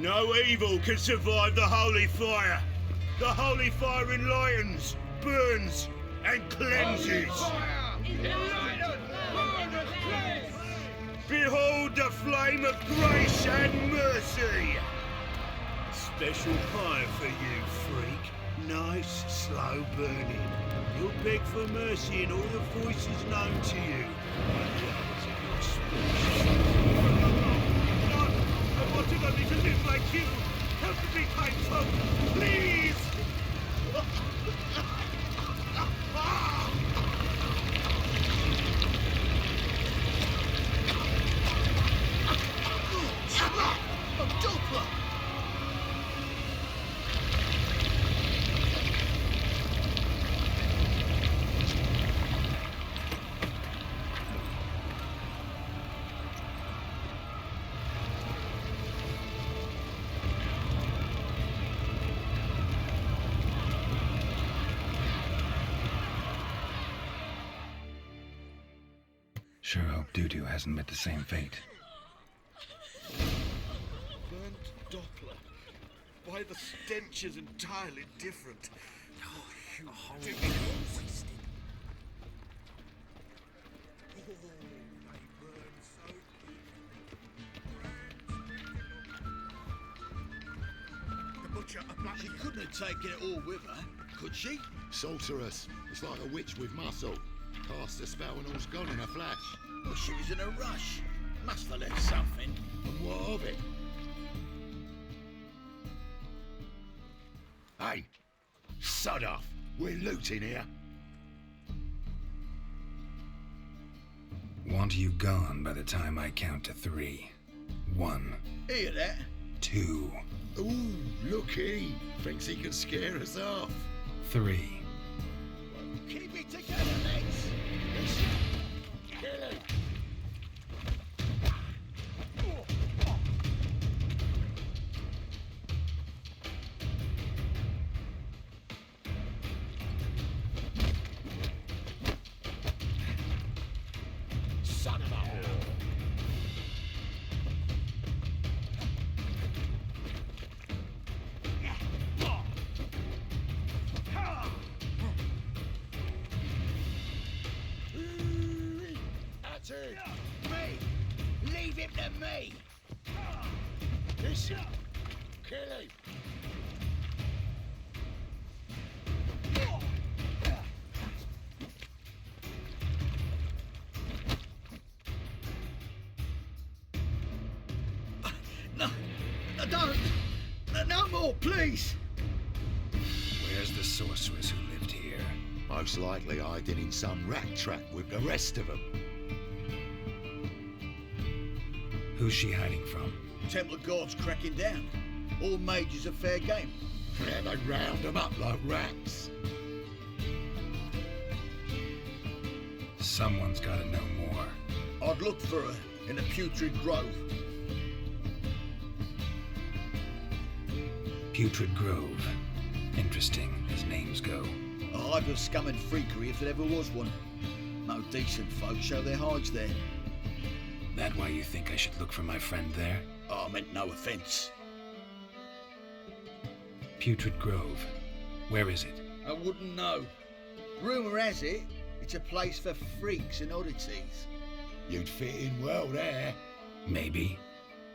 No evil can survive the holy fire. The holy fire enlightens, burns, and cleanses. Behold the flame of grace and mercy. Special fire for you, freak. Nice, slow burning. You'll beg for mercy in all the voices known to you. I wanted only to live like you. Help me, painful, please! Sure hope Doo-Doo hasn't met the same fate. Burnt Doppler. Why the stench is entirely different. Oh, you wasted. Oh, they burn so The butcher She couldn't have taken it all with her, could she? Sorceress. It's like a witch with muscle. Cast a spell and all's gone in a flash. Well, she was in a rush. Must have left something. And what of it? Hey, sod off. We're looting here. Want you gone by the time I count to 3. 1. Hear that? 2. Ooh, looky. Thinks he can scare us off. 3. Keep it together, mates. Kill him. Son of a... Me! Leave him to me! Listen. Kill him. No, don't! No more, please! Where's the sorceress who lived here? Most likely hiding in some rat trap with the rest of them. Who's she hiding from? Temple Guard's cracking down. All mages are fair game. Yeah, they round them up like rats. Someone's gotta know more. I'd look for her in the Putrid Grove. Putrid Grove. Interesting, as names go. A hive of scum and freakery if there ever was one. No decent folk show their hides there. That why you think I should look for my friend there? Oh, I meant no offence. Putrid Grove. Where is it? I wouldn't know. Rumour has it, it's a place for freaks and oddities. You'd fit in well there. Maybe.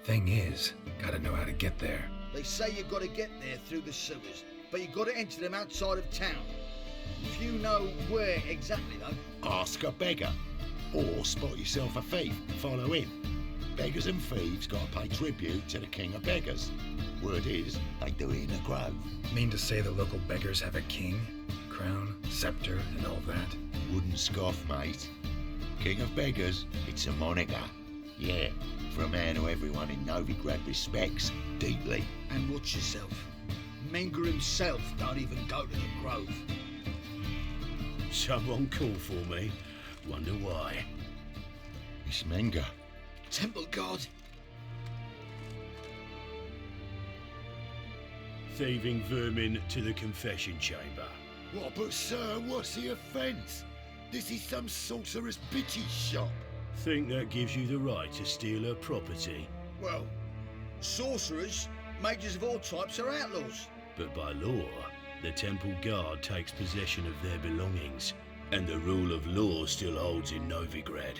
Thing is, gotta know how to get there. They say you've got to get there through the sewers, but you've got to enter them outside of town. If you know where exactly, though. Ask a beggar. Or spot yourself a thief and follow him. Beggars and thieves gotta pay tribute to the king of beggars. Word is, they do it in the grove. Mean to say the local beggars have a king, crown, scepter, and all that? Wouldn't scoff, mate. King of beggars, it's a moniker. Yeah, for a man who everyone in Novigrad respects deeply. And watch yourself. Menger himself don't even go to the grove. Someone call for me. Wonder why. It's Menger. Temple Guard. Thieving vermin to the confession chamber. What, but sir, what's the offence? This is some sorceress bitch's shop. Think that gives you the right to steal her property? Well, sorcerers mages of all types are outlaws. But by law, the temple guard takes possession of their belongings, and the rule of law still holds in Novigrad.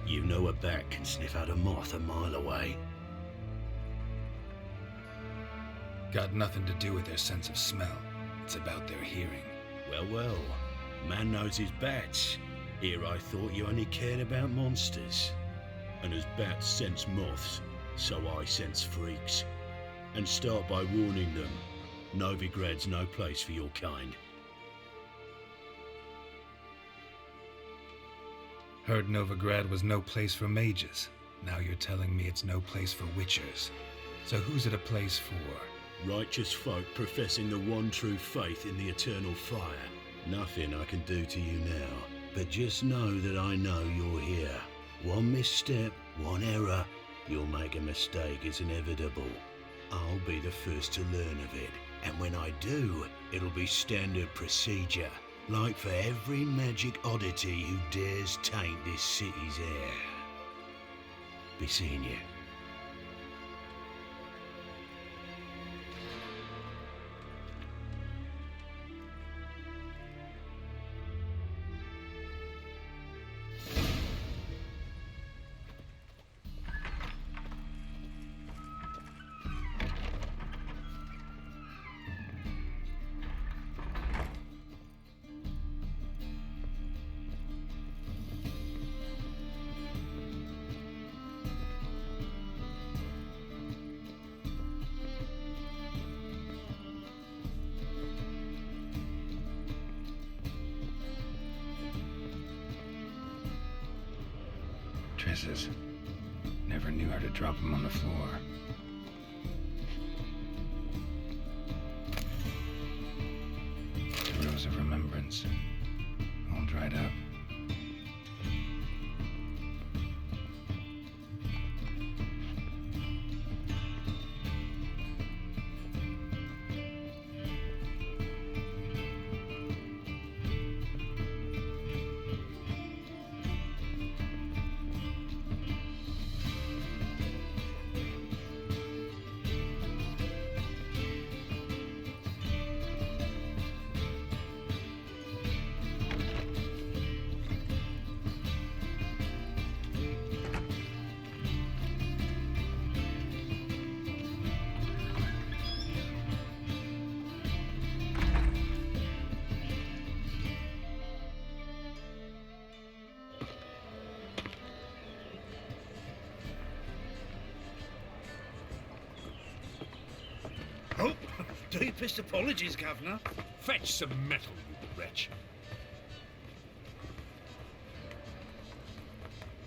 You know a bat can sniff out a moth a mile away. Got nothing to do with their sense of smell. It's about their hearing. Well, man knows his bats. Here I thought you only cared about monsters. And as bats sense moths, so I sense freaks. And start by warning them, Novigrad's no place for your kind. Heard Novigrad was no place for mages. Now you're telling me it's no place for witchers. So who's it a place for? Righteous folk professing the one true faith in the eternal fire. Nothing I can do to you now, but just know that I know you're here. One misstep, one error, you'll make a mistake, it's inevitable. I'll be the first to learn of it, and when I do, it'll be standard procedure, like for every magic oddity who dares taint this city's air. Be seeing you. Trisses. Never knew how to drop them on the floor. The rose of remembrance. All dried up. Oh, deepest apologies, Governor. Fetch some metal, you wretch.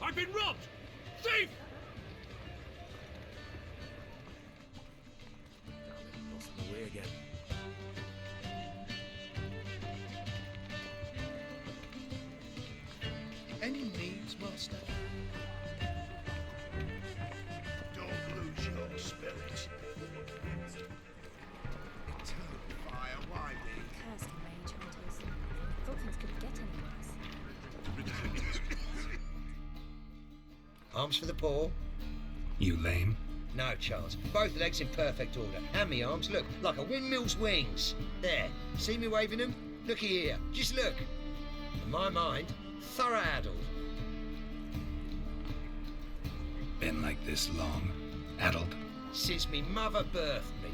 I've been robbed! Thief! Lost my way again. Any needs, Master? Don't lose your spirit. Fire, why me? Cursed mage hunters. Thought things couldn't get any worse. Arms for the poor? You lame? No chance. Both legs in perfect order. And me arms, look, like a windmill's wings. There. See me waving them? Looky here. Just look. In my mind, thorough addled. Been like this long? Addled? Since me mother birthed me.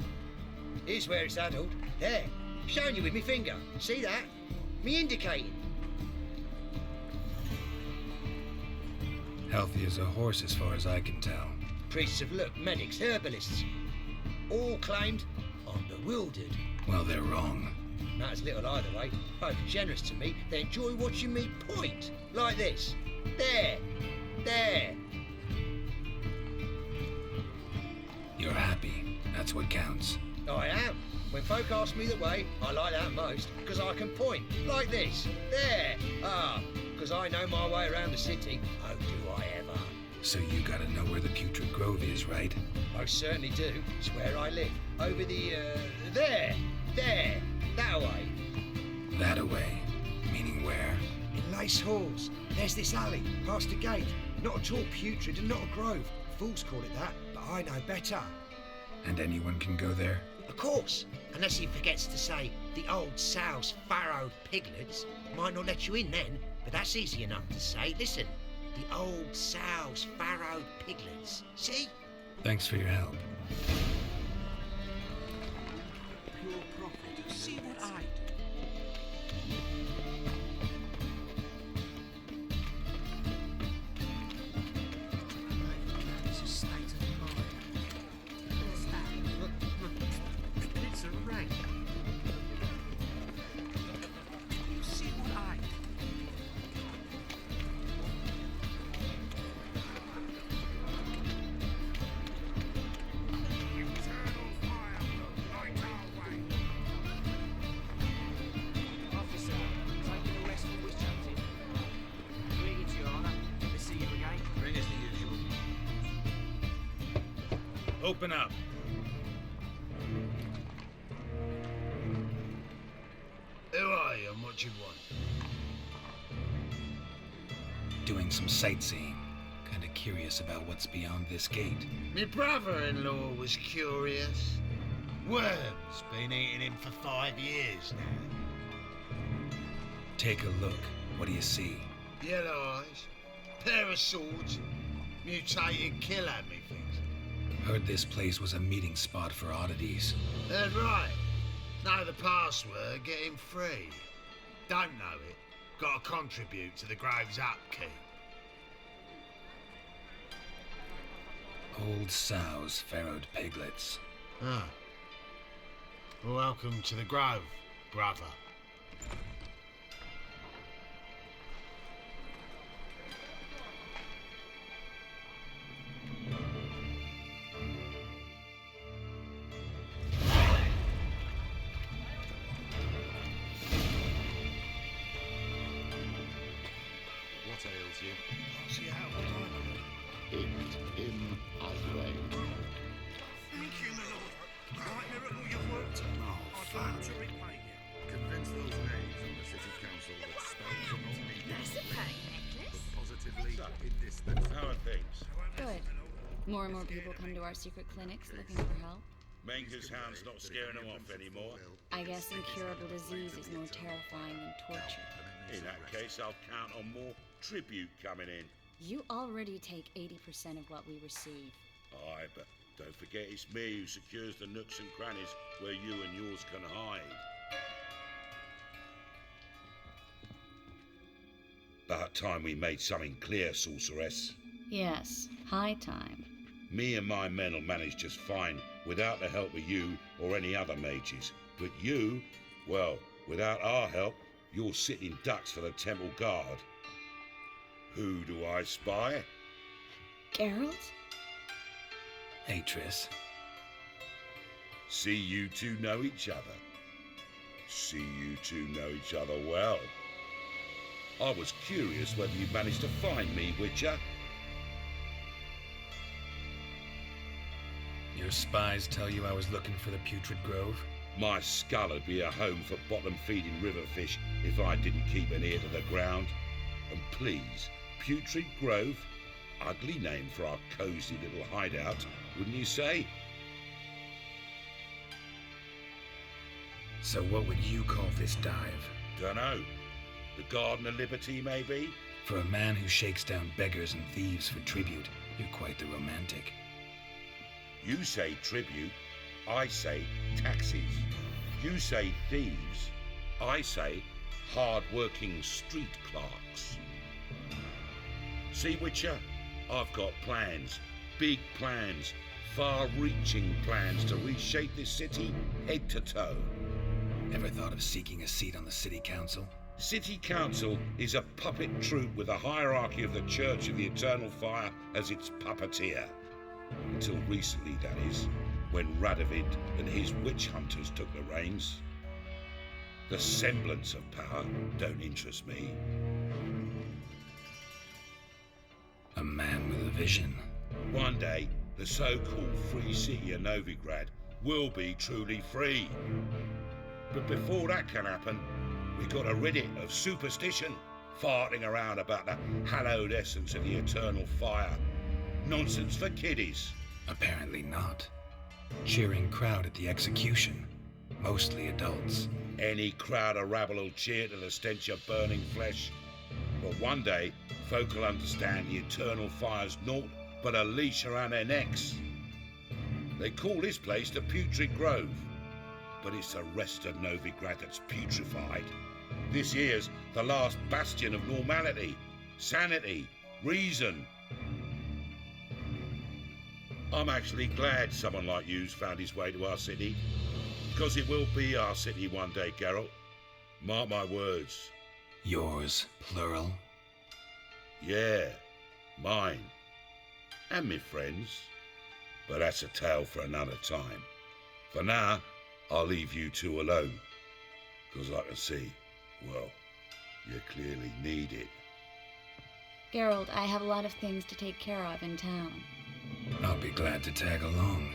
Here's where it's addled. There. Showing you with me finger. See that? Me indicating. Healthy as a horse as far as I can tell. Priests of look, medics, herbalists. All claimed I'm bewildered. Well, they're wrong. Matters little either way. Both generous to me, they enjoy watching me point. Like this. There. There. You're happy. That's what counts. I am. When folk ask me the way, I like that most, because I can point. Like this. There. Ah, because I know my way around the city. Oh, do I ever. So you gotta know where the Putrid Grove is, right? Most certainly do. It's where I live. Over the, there. There. That way. That away. Meaning where? In nice halls. There's this alley, past the gate. Not at all putrid and not a grove. Fools call it that, but I know better. And anyone can go there? Of course, unless he forgets to say the old sow's farrowed piglets. Might not let you in then, but that's easy enough to say. Listen, the old sow's farrowed piglets. See? Thanks for your help. Pure profit. You see what I do? It's a state of mind. What's that? It's a rank. You see what I do? Officer, taking a rest from witch hunting. Greetings, Your Honour. Good to see you again. Ring as the usual. Open up. Who are you and what you want? Doing some sightseeing. Kinda curious about what's beyond this gate. My brother-in-law was curious. Worms been eating him for 5 years now. Take a look. What do you see? Yellow eyes, pair of swords, mutated killer methinks. Heard this place was a meeting spot for oddities. That's right. Know the password, get him free. Don't know it, gotta contribute to the Grove's upkeep. Old sows, farrowed piglets. Ah. Welcome to the Grove, brother. What ails you? See how Him as rain. Thank you, my lord. Quite miracle you've worked. I'd like to repay you. Convince those knaves on the city council that spells are not needed. That's a praying necklace. Positively indispensable. How are things? Good. More and more people come to our secret clinics looking for help. Menger's hound's not scaring them off anymore. I guess incurable disease is more terrifying than torture. In that case, I'll count on more tribute coming in. You already take 80% of what we receive. Aye, but don't forget it's me who secures the nooks and crannies where you and yours can hide. About time we made something clear, sorceress. Yes, high time. Me and my men will manage just fine without the help of you or any other mages. But you, well, without our help, you're sitting ducks for the temple guard. Who do I spy? Geralt? Hey, Triss. See you two know each other. See you two know each other well. I was curious whether you managed to find me, Witcher. Your spies tell you I was looking for the Putrid Grove? My skull would be a home for bottom-feeding river fish if I didn't keep an ear to the ground. And please, Putrid Grove? Ugly name for our cosy little hideout, wouldn't you say? So what would you call this dive? Dunno. The Garden of Liberty, maybe? For a man who shakes down beggars and thieves for tribute, you're quite the romantic. You say tribute, I say taxes. You say thieves, I say hard-working street clerks. See, Witcher, I've got plans, big plans, far-reaching plans to reshape this city head to toe. Ever thought of seeking a seat on the city council? City Council is a puppet troupe with a hierarchy of the Church of the Eternal Fire as its puppeteer. Until recently, that is, when Radovid and his witch hunters took the reins. The semblance of power don't interest me. A man with a vision. One day, the so-called free city of Novigrad will be truly free. But before that can happen, we've got to rid it of superstition, farting around about the hallowed essence of the eternal fire. Nonsense for kiddies. Apparently not. Cheering crowd at the execution. Mostly adults. Any crowd of rabble will cheer to the stench of burning flesh. But one day, folk will understand the eternal fire's naught but a leash around their necks. They call this place the Putrid Grove, but it's the rest of Novigrad that's putrefied. This here's the last bastion of normality, sanity, reason. I'm actually glad someone like you's found his way to our city, because it will be our city one day, Geralt. Mark my words. Yours, plural? Yeah, mine. And me friends. But that's a tale for another time. For now, I'll leave you two alone, because I can see, well, you clearly need it. Geralt, I have a lot of things to take care of in town. I'll be glad to tag along.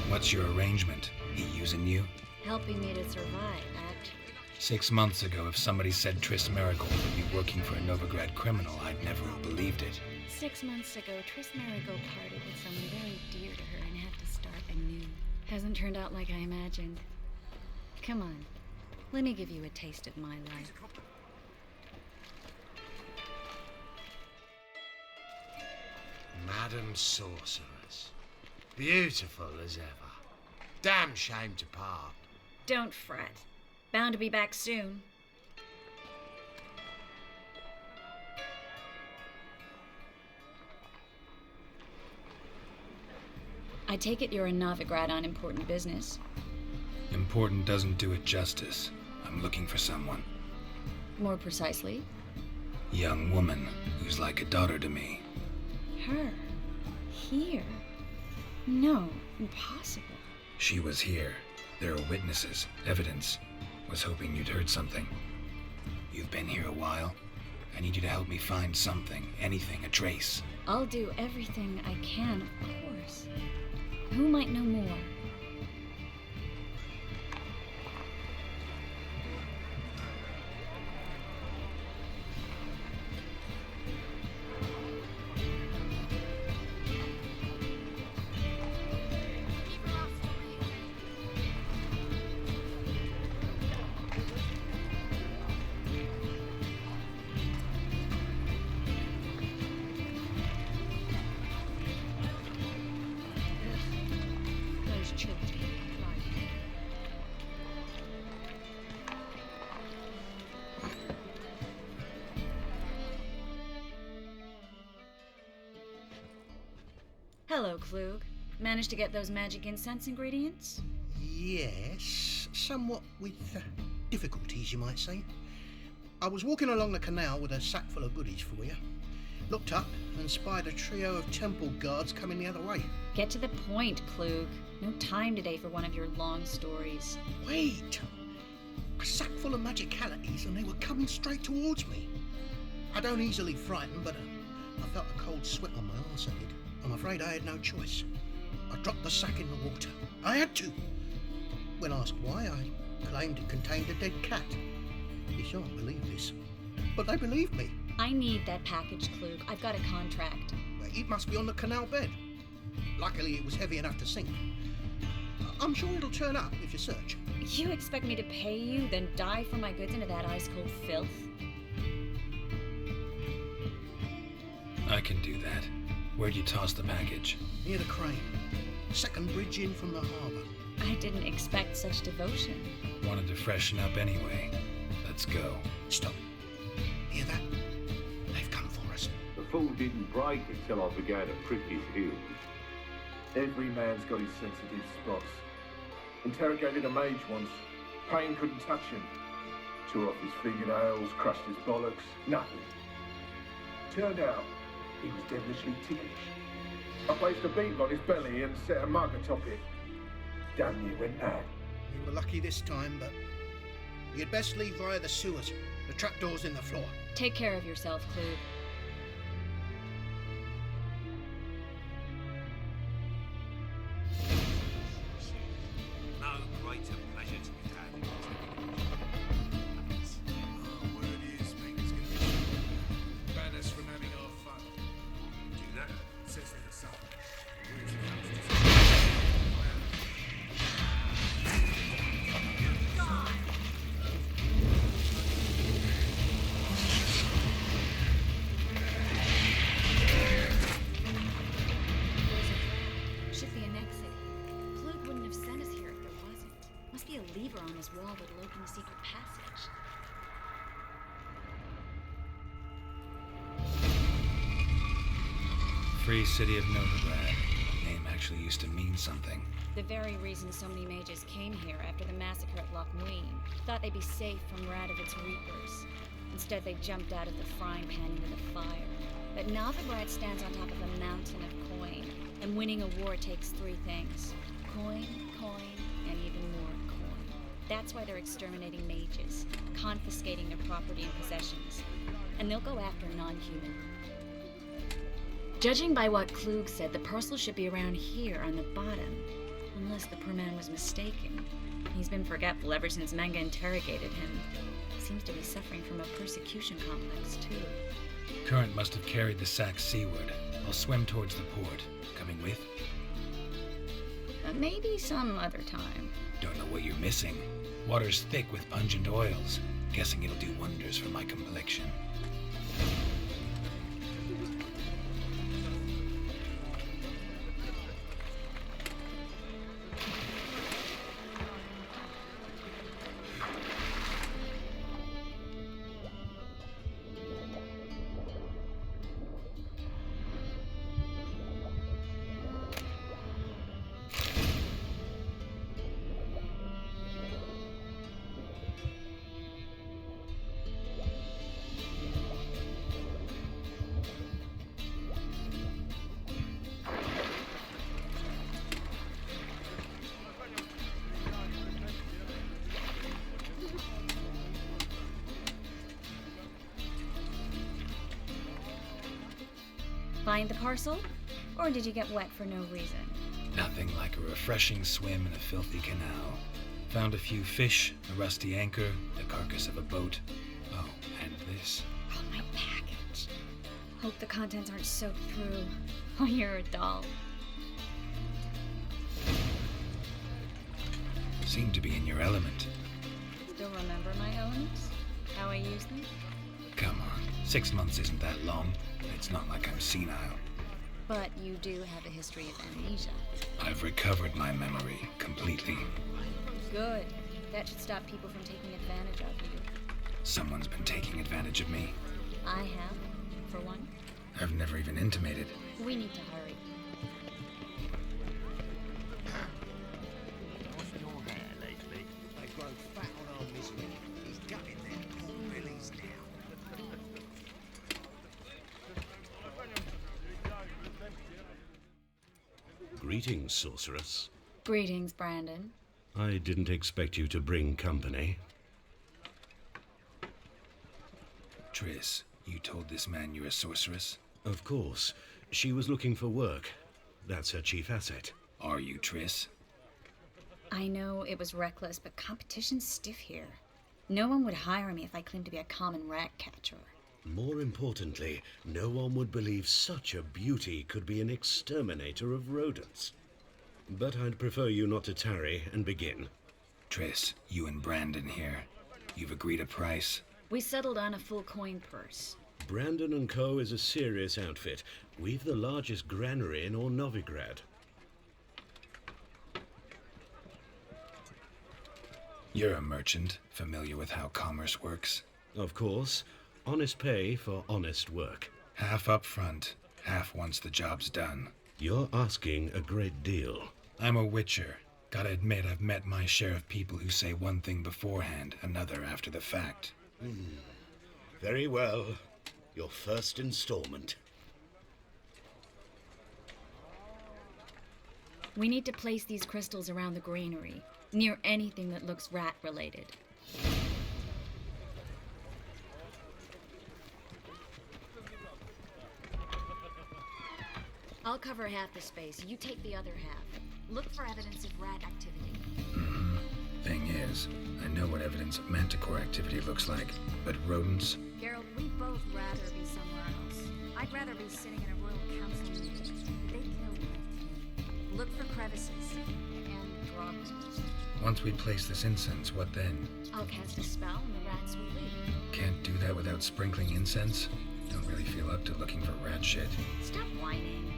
What's your arrangement? He using you? Helping me to survive, actually. 6 months ago, if somebody said Triss Merigold would be working for a Novigrad criminal, I'd never have believed it. 6 months ago, Triss Merigold parted with someone very dear to her and had to start anew. Hasn't turned out like I imagined. Come on, let me give you a taste of my life. Madam Sorceress. Beautiful as ever. Damn shame to part. Don't fret. Bound to be back soon. I take it you're in Novigrad on important business. Important doesn't do it justice. I'm looking for someone. More precisely? Young woman who's like a daughter to me. Her? Here? No, impossible. She was here. There are witnesses, evidence. Was hoping you'd heard something. You've been here a while. I need you to help me find something, anything, a trace. I'll do everything I can, of course. Who might know more? Hello, Klug. Managed to get those magic incense ingredients? Yes, somewhat with difficulties, you might say. I was walking along the canal with a sack full of goodies for you. Looked up and spied a trio of temple guards coming the other way. Get to the point, Klug. No time today for one of your long stories. Wait! A sack full of magicalities and they were coming straight towards me. I don't easily frighten, but I felt a cold sweat on my arse, I did. I'm afraid I had no choice. I dropped the sack in the water. I had to. When asked why, I claimed it contained a dead cat. You shan't believe this, but they believed me. I need that package, Klug. I've got a contract. It must be on the canal bed. Luckily, it was heavy enough to sink. I'm sure it'll turn up if you search. You expect me to pay you, then dive for my goods into that ice-cold filth? I can do that. Where'd you toss the package? Near the crane. Second bridge in from the harbour. I didn't expect such devotion. Wanted to freshen up anyway. Let's go. Stop. Hear that? They've come for us. The fall didn't break until I began to prick his heels. Every man's got his sensitive spots. Interrogated a mage once. Pain couldn't touch him. Tore off his fingernails, crushed his bollocks. Nothing. Turned out, he was devilishly ticklish. I placed a beetle on his belly and set a mug atop it. Damn near went mad. You were lucky this time, but you'd best leave via the sewers. The trapdoor's in the floor. Take care of yourself, Klug. would open a secret passage. Free City of Novigrad. Name actually used to mean something. The very reason so many mages came here after the massacre at HWInfo. Thought they'd be safe from Radovic's reapers. Instead, they jumped out of the frying pan into the fire. But Novigrad stands on top of a mountain of coin, and winning a war takes three things. Coin, and even more coin. That's why they're exterminating mages, confiscating their property and possessions. And they'll go after non-human. Judging by what Klug said, the parcel should be around here on the bottom. Unless the poor man was mistaken. He's been forgetful ever since Manga interrogated him. Seems to be suffering from a persecution complex, too. Current must have carried the sack seaward. I'll swim towards the port. Coming with? Maybe some other time. Don't know what you're missing. Water's thick with pungent oils. Guessing it'll do wonders for my complexion. Find the parcel? Or did you get wet for no reason? Nothing like a refreshing swim in a filthy canal. Found a few fish, a rusty anchor, the carcass of a boat. Oh, and this. Oh, my package. Hope the contents aren't soaked through. Oh, you're a doll. Seem to be in your element. Still remember my elements? How I use them? Come on, 6 months isn't that long. It's not like I'm senile. But you do have a history of amnesia. I've recovered my memory completely. Good. That should stop people from taking advantage of you. Someone's been taking advantage of me. I have, for one. I've never even intimated. We need to hurry. What's your hair lately? They grow fat on our misery. He's gutting them poor willies now. Greetings, sorceress. Greetings, Brandon. I didn't expect you to bring company. Triss, you told this man you're a sorceress? Of course. She was looking for work. That's her chief asset. Are you, Triss? I know it was reckless, but competition's stiff here. No one would hire me if I claimed to be a common rat catcher. More importantly, no one would believe such a beauty could be an exterminator of rodents. But I'd prefer you not to tarry and begin. Triss, you and Brandon here. You've agreed a price? We settled on a full coin purse. Brandon & Co. is a serious outfit. We've the largest granary in all Novigrad. You're a merchant, familiar with how commerce works? Of course. Honest pay for honest work. Half up front, half once the job's done. You're asking a great deal. I'm a witcher. Gotta admit, I've met my share of people who say one thing beforehand, another after the fact. Very well. Your first installment. We need to place these crystals around the granary, near anything that looks rat-related. I'll cover half the space. You take the other half. Look for evidence of rat activity. Thing is, I know what evidence of manticore activity looks like, but rodents? Gerald, we'd both rather be somewhere else. I'd rather be sitting in a royal council meeting. They killed me. Look for crevices and drops. Once we place this incense, what then? I'll cast a spell and the rats will leave. Can't do that without sprinkling incense? Don't really feel up to looking for rat shit. Stop whining.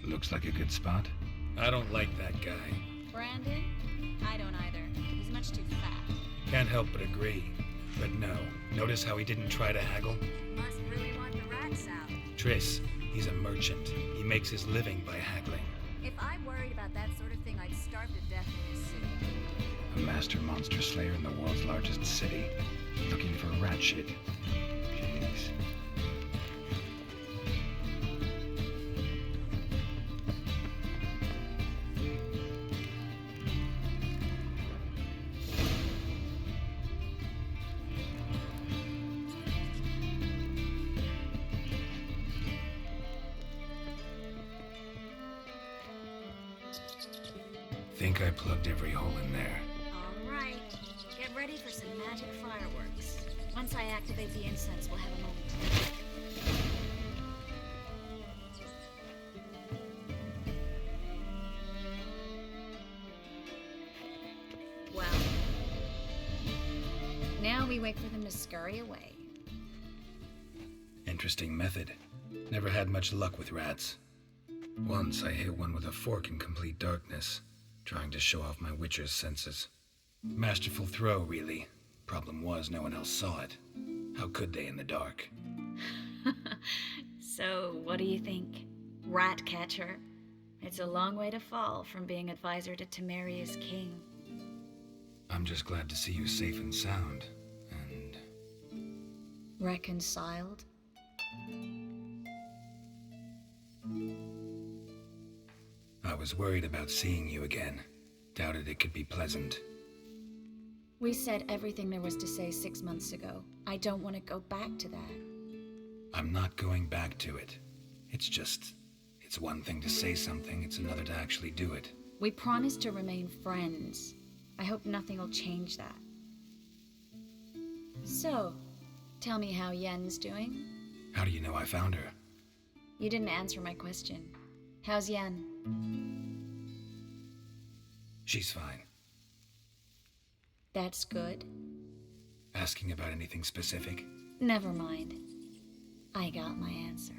Looks like a good spot. I don't like that guy. Brandon? I don't either. He's much too fat. Can't help but agree. But no, notice how he didn't try to haggle? Must really want the rats out. Triss, he's a merchant. He makes his living by haggling. If I worried about that sort of thing, I'd starve to death in this city. A master monster slayer in the world's largest city. Looking for rat shit. Jeez. Think I plugged every hole in there. All right. Get ready for some magic fireworks. Once I activate the incense, we'll have a moment. Well, now we wait for them to scurry away. Interesting method. Never had much luck with rats. Once I hit one with a fork in complete darkness, trying to show off my Witcher's senses. Masterful throw, really. Problem was, no one else saw it. How could they in the dark? So, what do you think? Rat catcher? It's a long way to fall from being advisor to Temeria's king. I'm just glad to see you safe and sound, and... Reconciled? I was worried about seeing you again. Doubted it could be pleasant. We said everything there was to say 6 months ago. I don't want to go back to that. I'm not going back to it. It's one thing to say something, it's another to actually do it. We promised to remain friends. I hope nothing will change that. So, tell me how Yen's doing? How do you know I found her? You didn't answer my question. How's Yen? She's fine. That's good. Asking about anything specific? Never mind. I got my answer.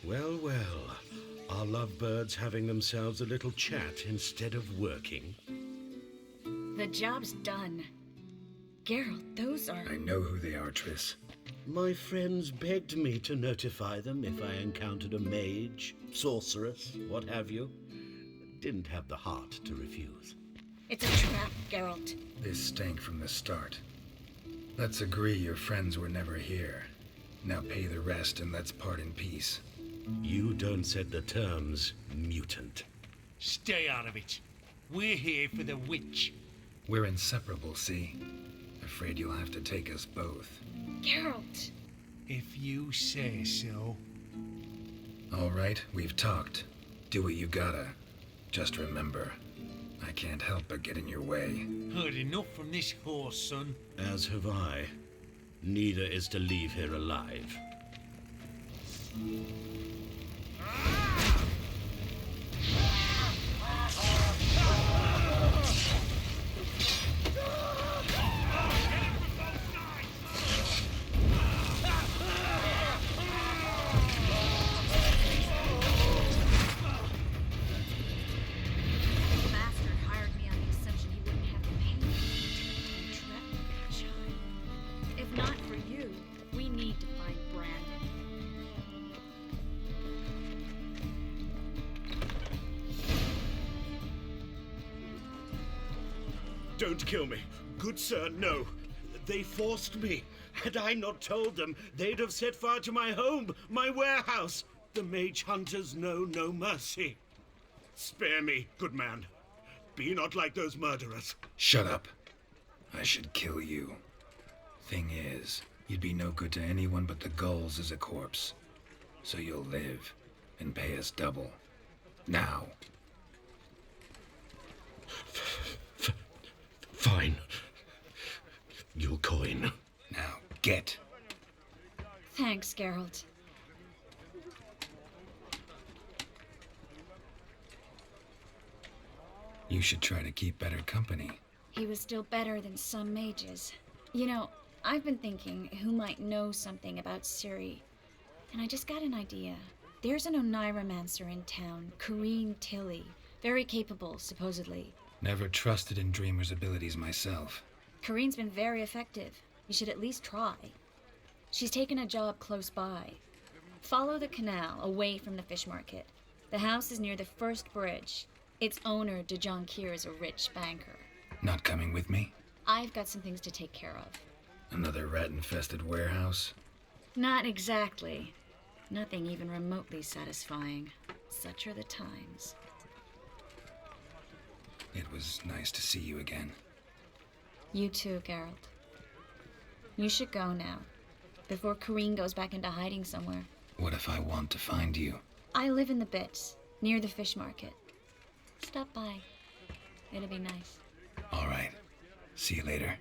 Well, well. Are lovebirds having themselves a little chat instead of working? The job's done. Geralt, those are... I know who they are, Triss. My friends begged me to notify them if I encountered a mage, sorceress, what have you. Didn't have the heart to refuse. It's a trap, Geralt. This stank from the start. Let's agree your friends were never here. Now pay the rest and let's part in peace. You don't set the terms, mutant. Stay out of it. We're here for the witch. We're inseparable, see? Afraid you'll have to take us both. Geralt! If you say so. All right, we've talked. Do what you gotta. Just remember, I can't help but get in your way. Heard enough from this horse, son. As have I. Neither is to leave here alive. Don't kill me. Good sir, no. They forced me. Had I not told them, they'd have set fire to my home, my warehouse. The mage hunters know no mercy. Spare me, good man. Be not like those murderers. Shut up. I should kill you. Thing is, you'd be no good to anyone but the gulls as a corpse. So you'll live and pay us double. Now. Fine. You'll coin. Now, get. Thanks, Geralt. You should try to keep better company. He was still better than some mages. You know, I've been thinking who might know something about Ciri, and I just got an idea. There's an Oneiromancer in town, Corrine Tilly. Very capable, supposedly. Never trusted in Dreamer's abilities myself. Corrine's been very effective. You should at least try. She's taken a job close by. Follow the canal, away from the fish market. The house is near the first bridge. Its owner, Dejon Kier, is a rich banker. Not coming with me? I've got some things to take care of. Another rat-infested warehouse? Not exactly. Nothing even remotely satisfying. Such are the times. It was nice to see you again. You too, Geralt. You should go now, before Corrine goes back into hiding somewhere. What if I want to find you? I live in the Bits, near the fish market. Stop by. It'll be nice. All right. See you later.